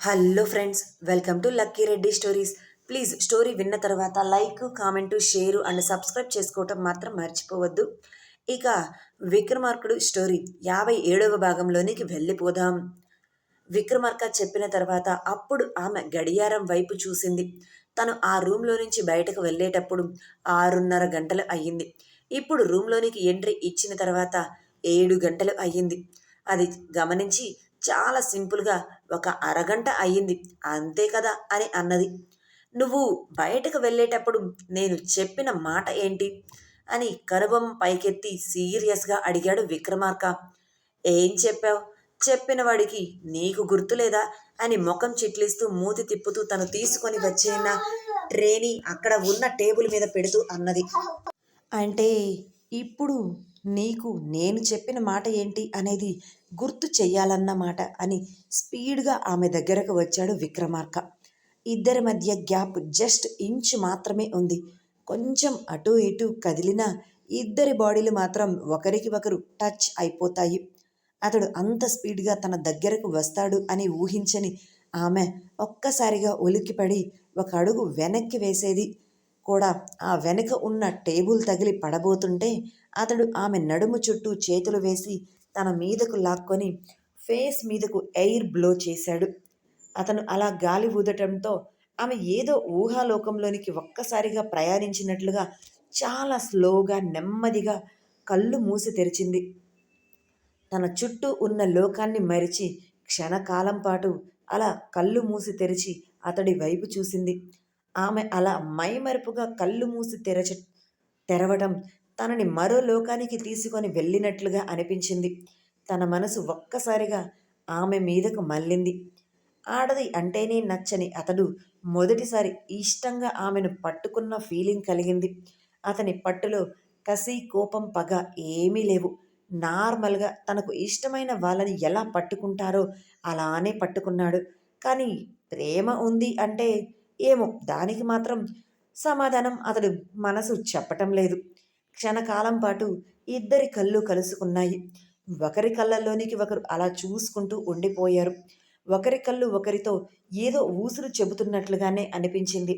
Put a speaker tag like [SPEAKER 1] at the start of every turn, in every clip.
[SPEAKER 1] Hello friends, welcome to Lucky Reddy stories. Please story విన్న తర్వాత like, comment, share and subscribe చేసుకోవటం మాత్రం మర్చిపోవద్దు. ఇక విక్రమార్కుడు స్టోరీ 57వ భాగంలోనికి వెళ్ళిపోదాం. విక్రమార్క చెప్పిన తర్వాత అప్పుడు ఆమె గడియారం వైపు చూసింది. తను ఆ రూమ్లో నుంచి బయటకు వెళ్ళేటప్పుడు 6:30 గంటలు అయ్యింది. ఇప్పుడు రూమ్లోనికి ఎంట్రీ ఇచ్చిన తర్వాత 7 గంటలు అయ్యింది. అది గమనించి చాలా సింపుల్గా ఒక అరగంట అయ్యింది అంతే కదా అని అన్నది. నువ్వు బయటకు వెళ్ళేటప్పుడు నేను చెప్పిన మాట ఏంటి అని కనుబొమ్మ పైకెత్తి సీరియస్గా అడిగాడు విక్రమార్క. ఏం చెప్పావు? చెప్పిన వాడికి నీకు గుర్తులేదా అని ముఖం చిట్లిస్తూ మూతి తిప్పుతూ తను తీసుకొని వచ్చిన ట్రేని అక్కడ ఉన్న టేబుల్ మీద పెడుతూ అన్నది. అంటే ఇప్పుడు నీకు నేను చెప్పిన మాట ఏంటి అనేది గుర్తు చెయ్యాలన్నమాట అని స్పీడ్గా ఆమె దగ్గరకు వచ్చాడు విక్రమార్క. ఇద్దరి మధ్య గ్యాప్ జస్ట్ ఇంచు మాత్రమే ఉంది. కొంచెం అటు ఇటు కదిలినా ఇద్దరి బాడీలు మాత్రం ఒకరికి ఒకరు టచ్ అయిపోతాయి. అతడు అంత స్పీడ్గా తన దగ్గరకు వస్తాడు అని ఊహించని ఆమె ఒక్కసారిగా ఉలిక్కిపడి ఒక అడుగు వెనక్కి వేసేది కూడా ఆ వెనుక ఉన్న టేబుల్ తగిలి పడబోతుంటే అతడు ఆమె నడుము చుట్టూ చేతులు వేసి తన మీదకు లాక్కొని ఫేస్ మీదకు ఎయిర్ బ్లో చేశాడు. అతను అలా గాలి ఊదటంతో ఆమె ఏదో ఊహాలోకంలోనికి ఒక్కసారిగా ప్రయాణించినట్లుగా చాలా స్లోగా నెమ్మదిగా కళ్ళు మూసి తెరిచింది. తన చుట్టూ ఉన్న లోకాన్ని మరిచి క్షణకాలం పాటు అలా కళ్ళు మూసి తెరిచి అతడి వైపు చూసింది. ఆమె అలా మైమరుపుగా కళ్ళు మూసి తెరవడం తనని మరో లోకానికి తీసుకొని వెళ్ళినట్లుగా అనిపించింది. తన మనసు ఒక్కసారిగా ఆమె మీదకు మళ్ళింది. ఆడది అంటేనే నచ్చని అతడు మొదటిసారి ఇష్టంగా ఆమెను పట్టుకున్న ఫీలింగ్ కలిగింది. అతని పట్టులో కసి, కోపం, పగ ఏమీ లేవు. నార్మల్గా తనకు ఇష్టమైన వాళ్ళని ఎలా పట్టుకుంటారో అలానే పట్టుకున్నాడు. కానీ ప్రేమ ఉంది అంటే ఏమో దానికి మాత్రం సమాధానం అతడు మనసు చెప్పటం లేదు. క్షణకాలం పాటు ఇద్దరి కళ్ళు కలుసుకున్నాయి. ఒకరి కళ్ళల్లోనికి ఒకరు అలా చూసుకుంటూ ఉండిపోయారు. ఒకరి కళ్ళు ఒకరితో ఏదో ఊసులు చెబుతున్నట్లుగానే అనిపించింది.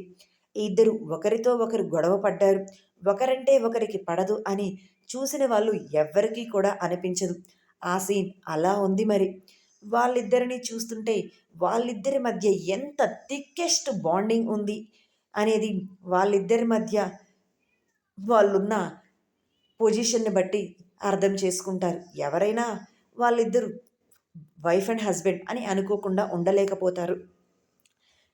[SPEAKER 1] ఇద్దరు ఒకరితో ఒకరు గొడవ పడ్డారు. ఒకరంటే ఒకరికి పడదు అని చూసిన వాళ్ళు ఎవ్వరికీ కూడా అనిపించదు. ఆ సీన్ అలా ఉంది మరి. వాళ్ళిద్దరిని చూస్తుంటే వాళ్ళిద్దరి మధ్య ఎంత థిక్కెస్ట్ బాండింగ్ ఉంది అనేది వాళ్ళిద్దరి మధ్య వాళ్ళున్న పొజిషన్ని బట్టి అర్థం చేసుకుంటారు. ఎవరైనా వాళ్ళిద్దరూ వైఫ్ అండ్ హస్బెండ్ అని అనుకోకుండా ఉండలేకపోతారు.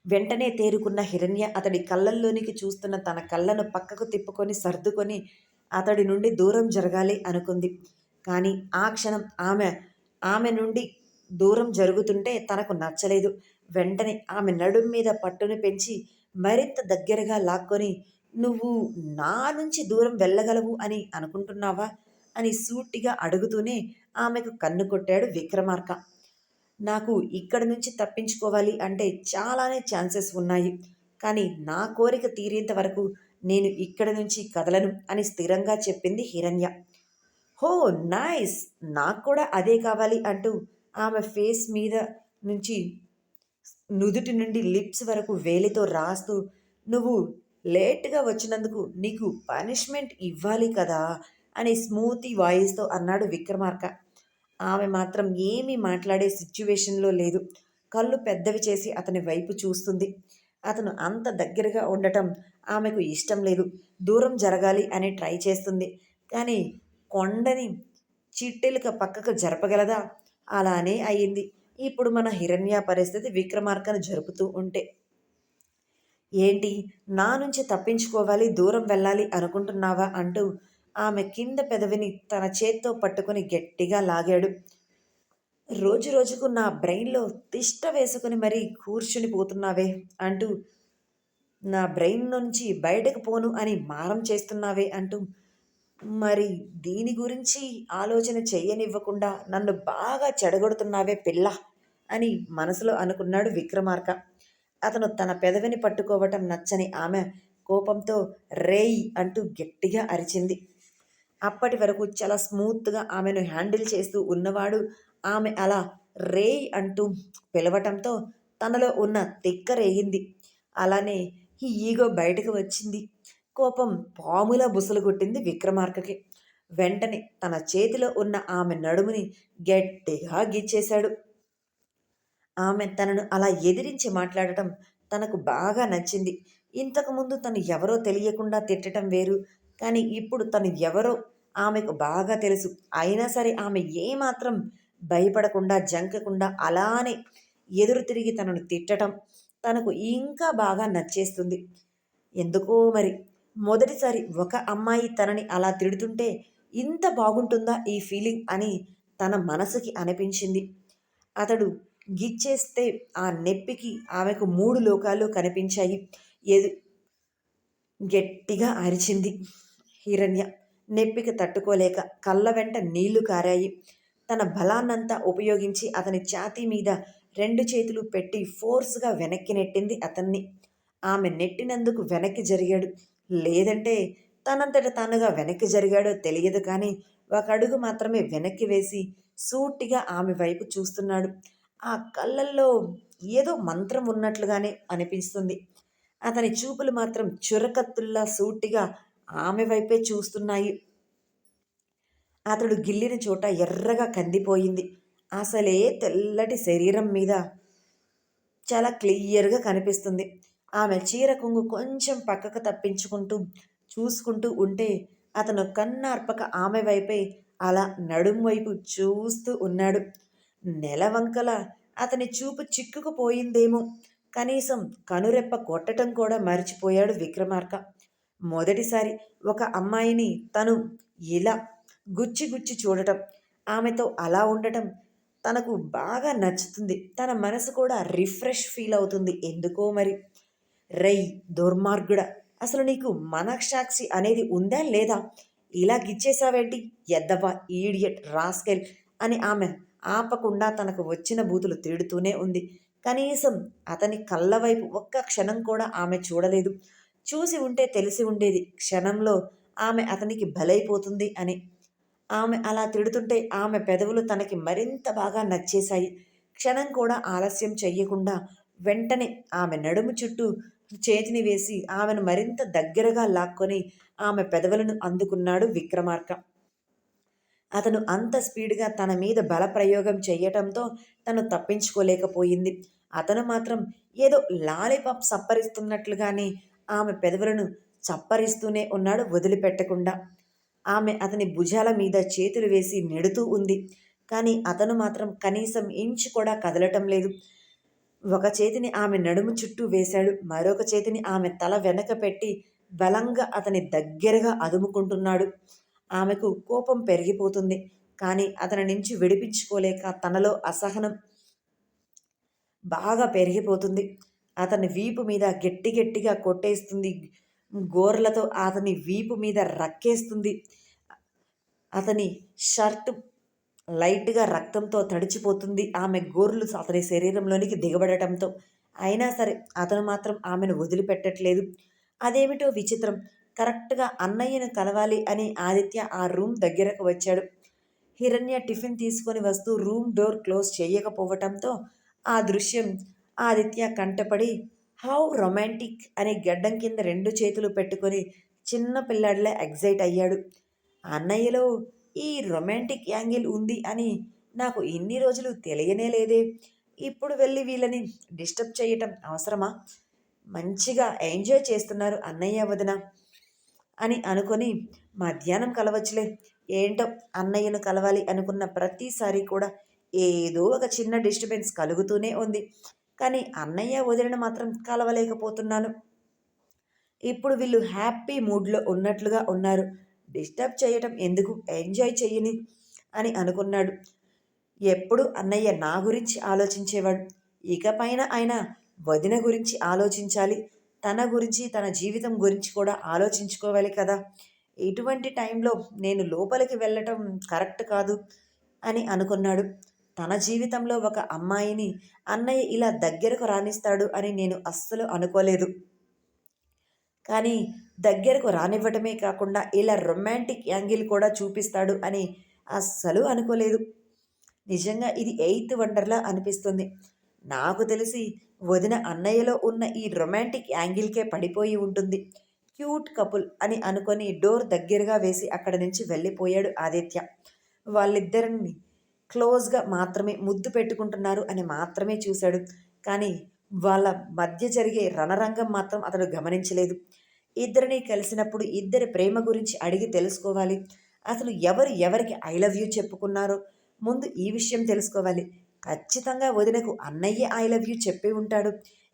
[SPEAKER 1] వెంటనే తేరుకున్న హిరణ్య అతడి కళ్ళల్లోనికి చూస్తున్న తన కళ్ళను పక్కకు తిప్పుకొని సర్దుకొని అతడి నుండి దూరం జరగాలి అనుకుంది. కానీ ఆ క్షణం ఆమె నుండి దూరం జరుగుతుంటే తనకు నచ్చలేదు. వెంటనే ఆమె నడుం మీద పట్టును పెంచి మరింత దగ్గరగా లాక్కొని, నువ్వు నా నుంచి దూరం వెళ్ళగలవు అని అనుకుంటున్నావా అని సూటిగా అడుగుతూనే ఆమెకు కన్ను కొట్టాడు విక్రమార్క. నాకు ఇక్కడి నుంచి తప్పించుకోవాలి అంటే చాలానే ఛాన్సెస్ ఉన్నాయి. కానీ నా కోరిక తీరేంత వరకు నేను ఇక్కడి నుంచి కదలను అని స్థిరంగా చెప్పింది హిరణ్య. హో నైస్! నాకు కూడా అదే కావాలి అంటూ ఆమె ఫేస్ మీద నుంచి నుదుటి నుండి లిప్స్ వరకు వేలితో రాస్తూ, నువ్వు లేట్గా వచ్చినందుకు నీకు పనిష్మెంట్ ఇవ్వాలి కదా అని స్మూతీ వాయిస్తో అన్నాడు విక్రమార్క. ఆమె మాత్రం ఏమీ మాట్లాడే సిచ్యువేషన్లో లేదు. కళ్ళు పెద్దవి చేసి అతని వైపు చూస్తుంది. అతను అంత దగ్గరగా ఉండటం ఆమెకు ఇష్టం లేదు. దూరం జరగాలి అని ట్రై చేస్తుంది. కానీ కొండని చిట్టెలుక పక్కకు జరపగలదా? అలానే అయింది. ఇప్పుడు మన హిరణ్య పరిస్థితి విక్రమార్కను జరుపుతూ ఉంటే. ఏంటి, నా నుంచి తప్పించుకోవాలి, దూరం వెళ్ళాలి అనుకుంటున్నావా అంటూ ఆమె కింద పెదవిని తన చేత్తో పట్టుకుని గట్టిగా లాగాడు. రోజు రోజుకు నా బ్రెయిన్లో తిష్ట వేసుకుని మరీ కూర్చుని పోతున్నావే అంటూ, నా బ్రెయిన్ నుంచి బయటకు పోను అని మారం చేస్తున్నావే అంటూ, మరి దీని గురించి ఆలోచన చెయ్యనివ్వకుండా నన్ను బాగా చెడగొడుతున్నావే పిల్ల అని మనసులో అనుకున్నాడు విక్రమార్క. అతను తన పెదవిని పట్టుకోవటం నచ్చని ఆమె కోపంతో రేయ్ అంటూ గట్టిగా అరిచింది. అప్పటి వరకు చాలా స్మూత్గా ఆమెను హ్యాండిల్ చేస్తూ ఉన్నవాడు ఆమె అలా రేయ్ అంటూ పిలవటంతో తనలో ఉన్న తిక్క రేగింది. అలానే ఈ ఈగో బయటకు వచ్చింది. కోపం పాములా బుసలు కొట్టింది విక్రమార్కకి. వెంటనే తన చేతిలో ఉన్న ఆమె నడుముని గట్టిగా గిచ్చేశాడు. ఆమె తనను అలా ఎదిరించి మాట్లాడటం తనకు బాగా నచ్చింది. ఇంతకుముందు తను ఎవరో తెలియకుండా తిట్టడం వేరు, కానీ ఇప్పుడు తను ఎవరో ఆమెకు బాగా తెలుసు. అయినా సరే ఆమె ఏమాత్రం భయపడకుండా, జంకకుండా అలానే ఎదురు తిరిగి తనను తిట్టటం తనకు ఇంకా బాగా నచ్చేస్తుంది. ఎందుకో మరి మొదటిసారి ఒక అమ్మాయి తనని అలా తిడుతుంటే ఇంత బాగుంటుందా ఈ ఫీలింగ్ అని తన మనసుకి అనిపించింది. అతడు గిచ్చేస్తే ఆ నొప్పికి ఆమెకు 3 లోకాలు కనిపించాయి. ఎదు గట్టిగా అరిచింది హిరణ్య. నొప్పికి తట్టుకోలేక కళ్ళ వెంట నీళ్లు కారాయి. తన బలాన్నంతా ఉపయోగించి అతని ఛాతీ మీద 2 చేతులు పెట్టి ఫోర్స్గా వెనక్కి నెట్టింది అతన్ని. ఆమె నెట్టినందుకు వెనక్కి జరిగాడు. లేదంటే తనంతట తానుగా వెనక్కి జరిగాడో తెలియదు, కానీ ఒక అడుగు మాత్రమే వెనక్కి వేసి సూటిగా ఆమె వైపు చూస్తున్నాడు. ఆ కళ్ళల్లో ఏదో మంత్రం ఉన్నట్లుగానే అనిపిస్తుంది. అతని చూపులు మాత్రం చురకత్తుల్లా సూటిగా ఆమె వైపే చూస్తున్నాయి. అతడు గిల్లిన చోట ఎర్రగా కందిపోయింది. అసలే తెల్లటి శరీరం మీద చాలా క్లియర్గా కనిపిస్తుంది. ఆమె చీర కొంగు కొంచెం పక్కకు తప్పించుకుంటూ చూసుకుంటూ ఉంటే అతను కన్నార్పక ఆమె వైపే అలా నడుం వైపు చూస్తూ ఉన్నాడు. నెలవంకల అతని చూపు చిక్కుకుపోయిందేమో. కనీసం కనురెప్ప కొట్టడం కూడా మర్చిపోయాడు విక్రమార్క. మొదటిసారి ఒక అమ్మాయిని తను ఇలా గుచ్చి గుచ్చి చూడటం, ఆమెతో అలా ఉండటం తనకు బాగా నచ్చుతుంది. తన మనసు కూడా రిఫ్రెష్ ఫీల్ అవుతుంది ఎందుకో మరి. రై దుర్మార్గుడ, అసలు నీకు మనఃసాక్షి అనేది ఉందా లేదా? ఇలా గిచ్చేసావేంటి ఎద్దవా, ఈడియట్, రాస్కెల్ అని ఆమె ఆపకుండా తనకు వచ్చిన బూతులు తిడుతూనే ఉంది. కనీసం అతని కళ్ళ వైపు ఒక్క క్షణం కూడా ఆమె చూడలేదు. చూసి ఉంటే తెలిసి ఉండేది క్షణంలో ఆమె అతనికి బలైపోతుంది అని. ఆమె అలా తిడుతుంటే ఆమె పెదవులు తనకి మరింత బాగా నచ్చేశాయి. క్షణం కూడా ఆలస్యం చెయ్యకుండా వెంటనే ఆమె నడుము చుట్టూ చేతిని వేసి ఆమెను మరింత దగ్గరగా లాక్కొని ఆమె పెదవులను అందుకున్నాడు విక్రమార్క. అతను అంత స్పీడ్గా తన మీద బలప్రయోగం చెయ్యటంతో తను తప్పించుకోలేకపోయింది. అతను మాత్రం ఏదో లాలీపాప్ సప్పరిస్తున్నట్లుగానే ఆమె పెదవులను చప్పరిస్తూనే ఉన్నాడు వదిలిపెట్టకుండా. ఆమె అతని భుజాల మీద చేతులు వేసి నెడుతూ ఉంది. కానీ అతను మాత్రం కనీసం ఇంచు కూడా కదలటం లేదు. ఒక చేతిని ఆమె నడుము చుట్టూ వేశాడు. మరొక చేతిని ఆమె తల వెనక పెట్టి బలంగా అతని దగ్గరగా అదుముకుంటున్నాడు. ఆమెకు కోపం పెరిగిపోతుంది. కానీ అతని నుంచి విడిపించుకోలేక తనలో అసహనం బాగా పెరిగిపోతుంది. అతని వీపు మీద గట్టి గట్టిగా కొట్టేస్తుంది. గోర్లతో అతని వీపు మీద రక్కేస్తుంది. అతని షర్ట్ లైట్గా రక్తంతో తడిచిపోతుంది. ఆమె గోర్లు అతని శరీరంలోనికి దిగబడటంతో. అయినా సరే అతను మాత్రం ఆమెను వదిలిపెట్టట్లేదు. అదేమిటో విచిత్రం. కరెక్ట్గా అన్నయ్యను కలవాలి అని ఆదిత్య ఆ రూమ్ దగ్గరకు వచ్చాడు. హిరణ్య టిఫిన్ తీసుకొని వస్తూ రూమ్ డోర్ క్లోజ్ చేయకపోవటంతో ఆ దృశ్యం ఆదిత్య కంటపడి హౌ రొమాంటిక్ అని గడ్డం కింద 2 చేతులు పెట్టుకొని చిన్న పిల్లాడిలా ఎగ్జైట్ అయ్యాడు. అన్నయ్యలో ఈ రొమాంటిక్ యాంగిల్ ఉంది అని నాకు ఇన్ని రోజులు తెలియనే లేదే. ఇప్పుడు వెళ్ళి వీళ్ళని డిస్టర్బ్ చేయటం అవసరమా? మంచిగా ఎంజాయ్ చేస్తున్నారు అన్నయ్య వదిన అని అనుకొని మధ్యాహ్నం కలవచ్చులే. ఏంటో అన్నయ్యను కలవాలి అనుకున్న ప్రతిసారి కూడా ఏదో ఒక చిన్న డిస్టర్బెన్స్ కలుగుతూనే ఉంది. కానీ అన్నయ్య వదిలిన మాత్రం కలవలేకపోతున్నాను. ఇప్పుడు వీళ్ళు హ్యాపీ మూడ్లో ఉన్నట్లుగా ఉన్నారు. డిస్టర్బ్ చేయటం ఎందుకు, ఎంజాయ్ చెయ్యని అని అనుకున్నాడు. ఎప్పుడు అన్నయ్య నా గురించి ఆలోచించేవాడు. ఇకపైన ఆయన వదిన గురించి ఆలోచించాలి. తన గురించి, తన జీవితం గురించి కూడా ఆలోచించుకోవాలి కదా. ఇటువంటి టైంలో నేను లోపలికి వెళ్ళటం కరెక్ట్ కాదు అని అనుకున్నాడు. తన జీవితంలో ఒక అమ్మాయిని అన్నయ్య ఇలా దగ్గరకు రానిస్తాడు అని నేను అస్సలు అనుకోలేదు. కానీ దగ్గరకు రానివ్వటమే కాకుండా ఇలా రొమాంటిక్ యాంగిల్ కూడా చూపిస్తాడు అని అస్సలు అనుకోలేదు. నిజంగా ఇది ఎయిత్ వండర్లా అనిపిస్తుంది. నాకు తెలిసి వదిన అన్నయ్యలో ఉన్న ఈ రొమాంటిక్ యాంగిల్కే పడిపోయి ఉంటుంది. క్యూట్ కపుల్ అని అనుకొని డోర్ దగ్గరగా వేసి అక్కడి నుంచి వెళ్ళిపోయాడు ఆదిత్య. వాళ్ళిద్దరిని క్లోజ్గా మాత్రమే ముద్దు పెట్టుకుంటున్నారు అని మాత్రమే చూశాడు. కానీ వాళ్ళ మధ్య జరిగే రణరంగం మాత్రం అతడు గమనించలేదు. ఇద్దరిని కలిసినప్పుడు ఇద్దరి ప్రేమ గురించి అడిగి తెలుసుకోవాలి. అసలు ఎవరు ఎవరికి ఐ లవ్ యూ చెప్పుకున్నారో ముందు ఈ విషయం తెలుసుకోవాలి. ఖచ్చితంగా వదినకు అన్నయ్య ఐ లవ్ యూ చెప్పి ఉంటాడు.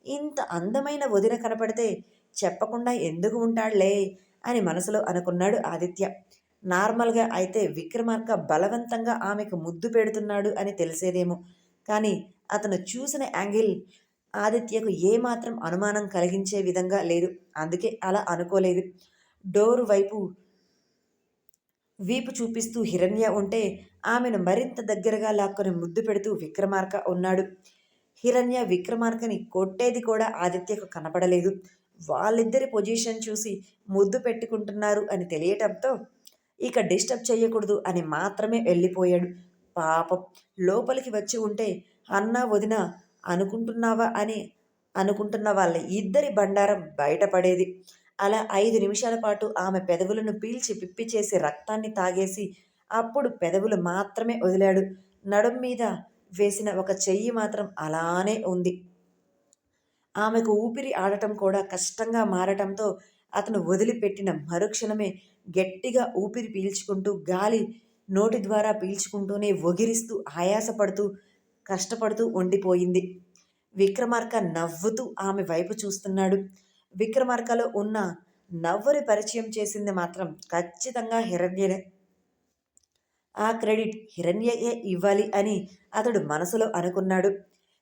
[SPEAKER 1] ఇంత అందమైన వదిన కనపడితే చెప్పకుండా ఎందుకు ఉంటాడులే అని మనసులో అనుకున్నాడు ఆదిత్య. నార్మల్గా అయితే విక్రమార్క బలవంతంగా ఆమెకు ముద్దు పెడుతున్నాడు అని తెలిసేదేమో. కానీ అతను చూసిన యాంగిల్ ఆదిత్యకు ఏమాత్రం అనుమానం కలిగించే విధంగా లేదు. అందుకే అలా అనుకోలేదు. డోరు వైపు వీపు చూపిస్తూ హిరణ్య ఉంటే ఆమెను మరింత దగ్గరగా లాక్కొని ముద్దు పెడుతూ విక్రమార్క ఉన్నాడు. హిరణ్య విక్రమార్కని కొట్టేది కూడా ఆదిత్యకు కనపడలేదు. వాళ్ళిద్దరి పొజిషన్ చూసి ముద్దు పెట్టుకుంటున్నారు అని తెలియటంతో ఇక డిస్టర్బ్ చేయకూడదు అని మాత్రమే వెళ్ళిపోయాడు. పాపం లోపలికి వచ్చి ఉంటే అన్నా వదిన అనుకుంటున్నావా అని అనుకుంటున్న వాళ్ళ ఇద్దరి బండారం బయటపడేది. అలా 5 నిమిషాల పాటు ఆమె పెదవులను పీల్చి పిప్పి చేసి రక్తాన్ని తాగేసి అప్పుడు పెదవులు మాత్రమే వదిలాడు. నడుం మీద వేసిన ఒక చెయ్యి మాత్రం అలానే ఉంది. ఆమెకు ఊపిరి ఆడటం కూడా కష్టంగా మారటంతో అతను వదిలిపెట్టిన మరుక్షణమే గట్టిగా ఊపిరి పీల్చుకుంటూ గాలి నోటి ద్వారా పీల్చుకుంటూనే ఒగిరిస్తూ ఆయాసపడుతూ కష్టపడుతూ ఉండిపోయింది. విక్రమార్క నవ్వుతూ ఆమె వైపు చూస్తున్నాడు. విక్రమార్కలో ఉన్న నవ్వుని పరిచయం చేసింది మాత్రం ఖచ్చితంగా హిరణ్యనే. ఆ క్రెడిట్ హిరణ్యయే ఇవ్వాలి అని అతడు మనసులో అనుకున్నాడు.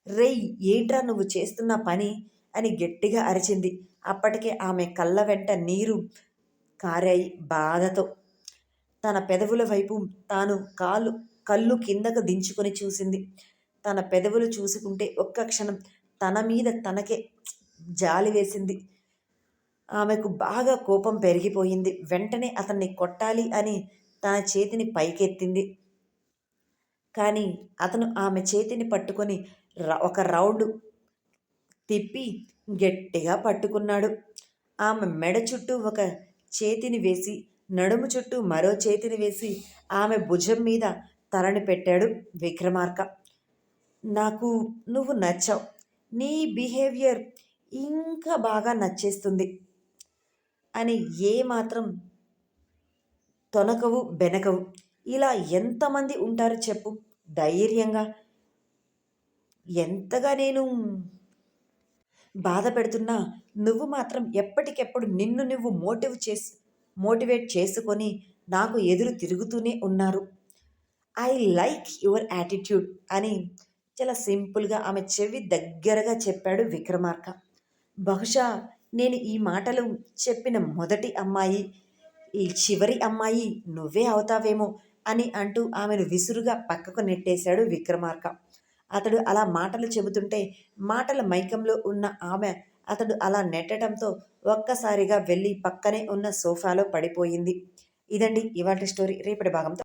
[SPEAKER 1] రేయ్, ఏంట్రా నువ్వు చేస్తున్న పని అని గట్టిగా అరిచింది. అప్పటికే ఆమె కళ్ళ వెంట నీరు కారాయి బాధతో. తన పెదవుల వైపు తాను కళ్ళు కిందకు దించుకొని చూసింది. తన పెదవులు చూసుకుంటే ఒక్క క్షణం తన మీద తనకే జాలి వేసింది. ఆమెకు బాగా కోపం పెరిగిపోయింది. వెంటనే అతన్ని కొట్టాలి అని తన చేతిని పైకెత్తింది. కానీ అతను ఆమె చేతిని పట్టుకొని ఒక రౌండ్ తిప్పి గట్టిగా పట్టుకున్నాడు. ఆమె మెడ చుట్టూ ఒక చేతిని వేసి నడుము చుట్టూ మరో చేతిని వేసి ఆమె భుజం మీద తలని పెట్టాడు విక్రమార్క. నాకు నువ్వు నచ్చావు. నీ బిహేవియర్ ఇంకా బాగా నచ్చేస్తుంది అని ఏమాత్రం తొనకవు బెనకవు. ఇలా ఎంతమంది ఉంటారు చెప్పు? ధైర్యంగా ఎంతగా నేను బాధ పెడుతున్నా నువ్వు మాత్రం ఎప్పటికెప్పుడు నిన్ను నువ్వు మోటివేట్ చేసుకొని నాకు ఎదురు తిరుగుతూనే ఉన్నారు. ఐ లైక్ యువర్ యాటిట్యూడ్ అని చాలా సింపుల్గా ఆమె చెవి దగ్గరగా చెప్పాడు విక్రమార్క. బహుశా నేను ఈ మాటలు చెప్పిన మొదటి అమ్మాయి, ఈ చివరి అమ్మాయి నువ్వే అవుతావేమో అని అంటూ ఆమెను విసురుగా పక్కకు నెట్టేశాడు విక్రమార్క. అతడు అలా మాటలు చెబుతుంటే మాటల మైకంలో ఉన్న ఆమె అతడు అలా నెట్టడంతో ఒక్కసారిగా వెళ్ళి పక్కనే ఉన్న సోఫాలో పడిపోయింది. ఇదండి ఇవాల్టి స్టోరీ. రేపటి భాగంతో